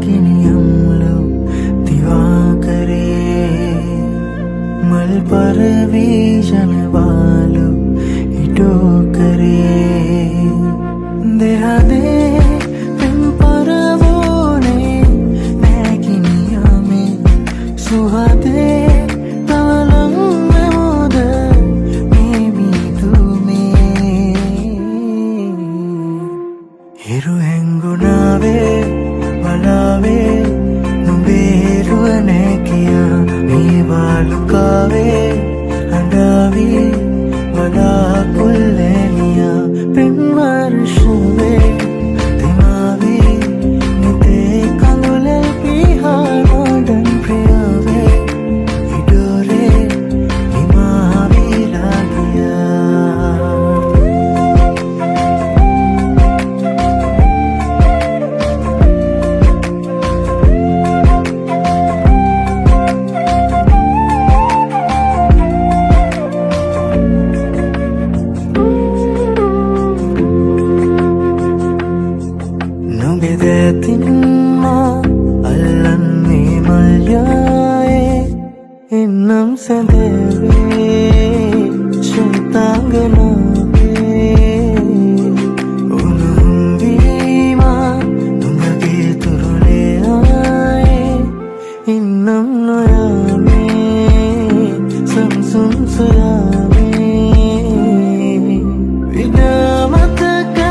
නාකිනියම්ලු දිවාකරේ මල් පරවීජනවාලු ඉටෝ කරේ දෙහදේ පෙම් පරවෝනේ නෑකිනියමේ සුහදේ හිරු හැංගුණාවේ වලාවේ නුඹේරුව නෑ කියා මේ වාලුකාවේ හඬාවී වලාකුල්ලෑනියා පෙම් වර්ෂවේ දෙමාවී නිතේ කඳුලල් පිහා මොඩන් ප්‍රියාවේ ඉඩෝරේ නිමාවීලා ගියා Bedatinma allanne malyaye innam sadeve shutanganawe unumvima tumage turule aaye innam noyame samsum soyame vidamataka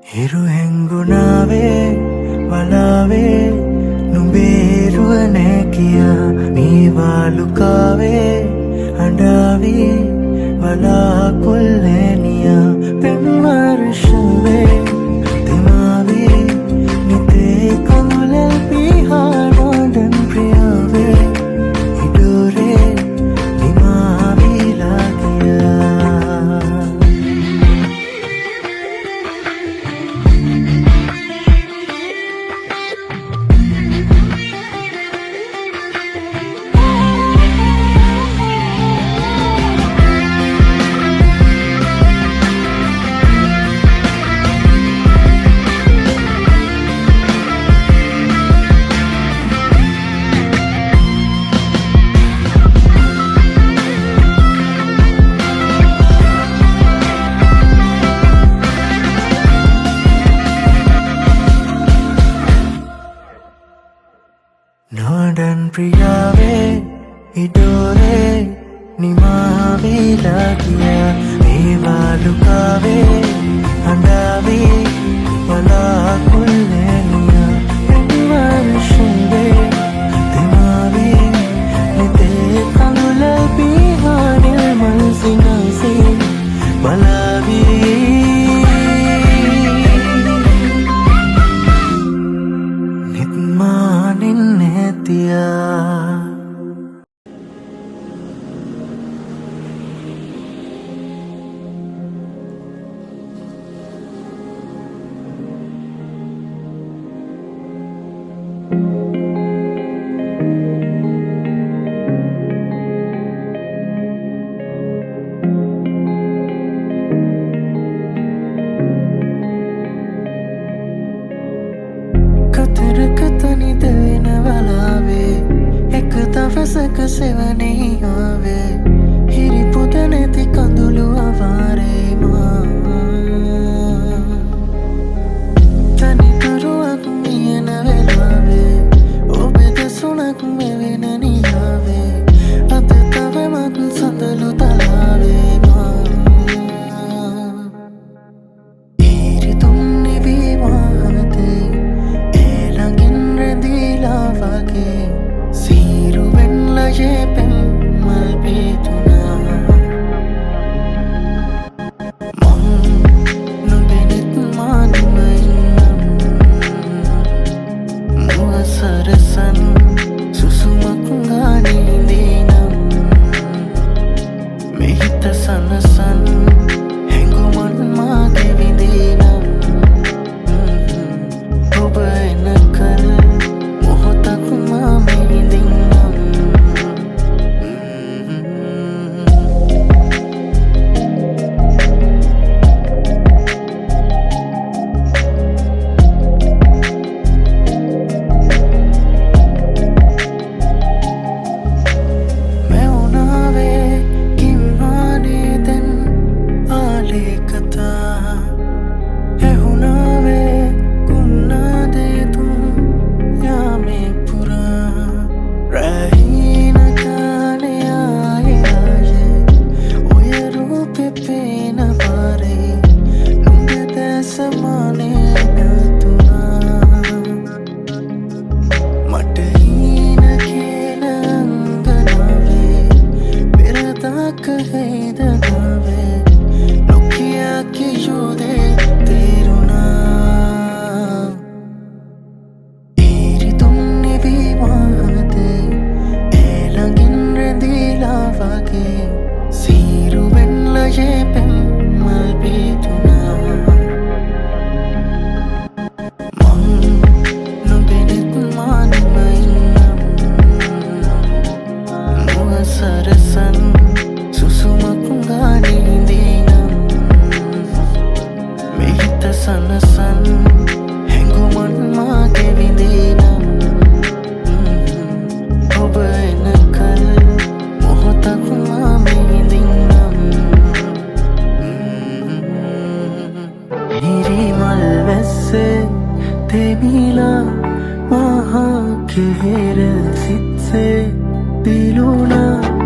හිරු හැංගුණාවේ වලාවේ නුඹේරුව නෑ කියා මේ වාලුකාවේ හඬාවී වලාකුල්ලෑනියා පෙම් වර්ෂවේ දෙමාවී නිතේ කඳුලල් පිහා මොඩන් ප්‍රියාවේ ඉඩෝරේ නිමාවීලා ගියා නොඩන් ප්‍රියාවේ ඉඩෝරේ නිමාවීලා ගියා මේ වාලුකාවේ හඬාවී වලාකුල්ලෑනියා පෙම් වර්ෂවේ දෙමාවී නිතේ කඳුලල් පිහා නිල්මල් සිනාසේ වලාවී නිත්මානින් නැතියා කතරකතනි දෙවෙන වලාවේ එක දවසක සෙවනේ ආවේ හිරිපුද නැති කඳුළු අවාරේ මා තනිකරුවක් මියන වෙලාවේ ඔබේ දෙසුණක් මෙවෙන නියාවේ අත තවමත් සඳලු තලාවේ මා ඉරිතුම් නිවීමාතේ Siro ven la yepen mal වගේ සීරු වෙන්නයේ පෙම් මල් පීතුනා සරසන් සුසුමකුගානීදීනම් මෙහිත සනසන් හැඟුමන් මාගෙවිදීනම් ඔබ එනකල් මොහොතක්මා මෙහිදින්නම් හිරිමල් වැස්සේ තෙබිලා මහා කෙහෙර සිත්සේ දිලුනා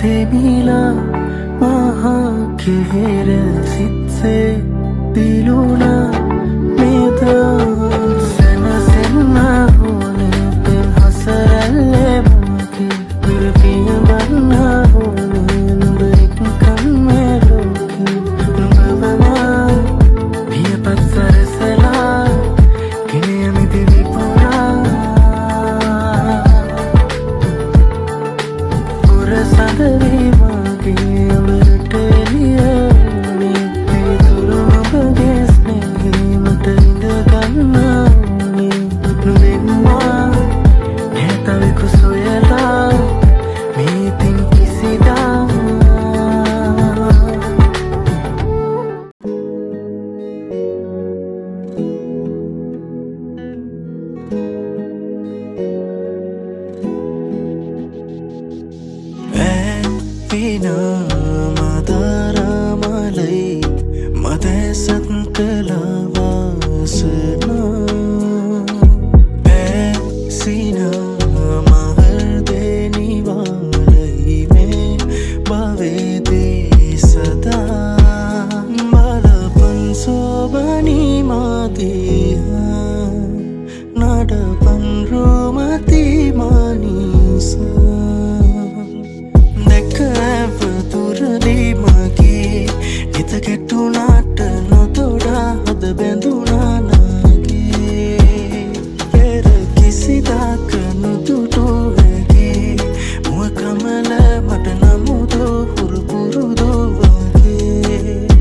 Tebila maha kehera sitse diluna meda sana senna hone pem hasaralle muke purpiya banna hone nuberik kamme loke nubavama biya patsarasala kine amiti vipura pura sadari madaramalai madesat kalavasna sina mahardeni walai me bavede sada malapan sobani madiha nadapan romati manisa කෙටුනාට නොතොඩා හද බැඳුනා නාගේ පෙර කිසිදාක නොදුටු හැගේ මුව කමල මට නමුදෝ හුරු පුරුදෝ වගේ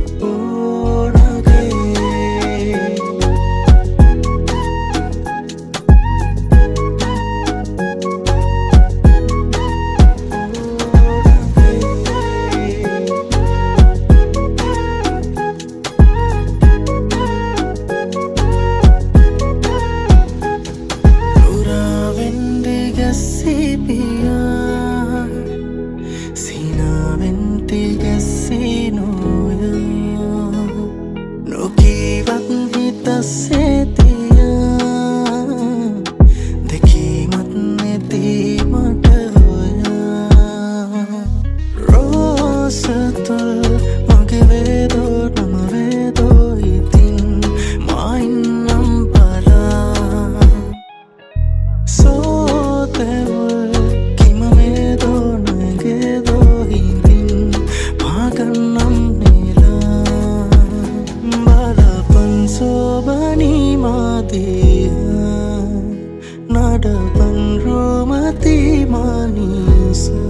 nadapan romati manisa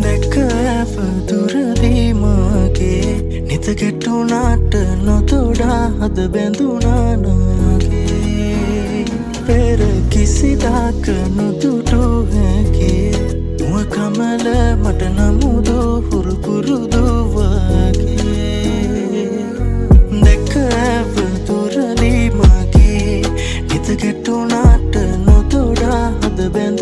dekka paduradi mage nitha kettunata notoda hada benduna nage pera kisidaka nodutu hage muwa kamala mata namudo huru purudu wage dekka paduradi mage nitha kettunata notoda hada benduna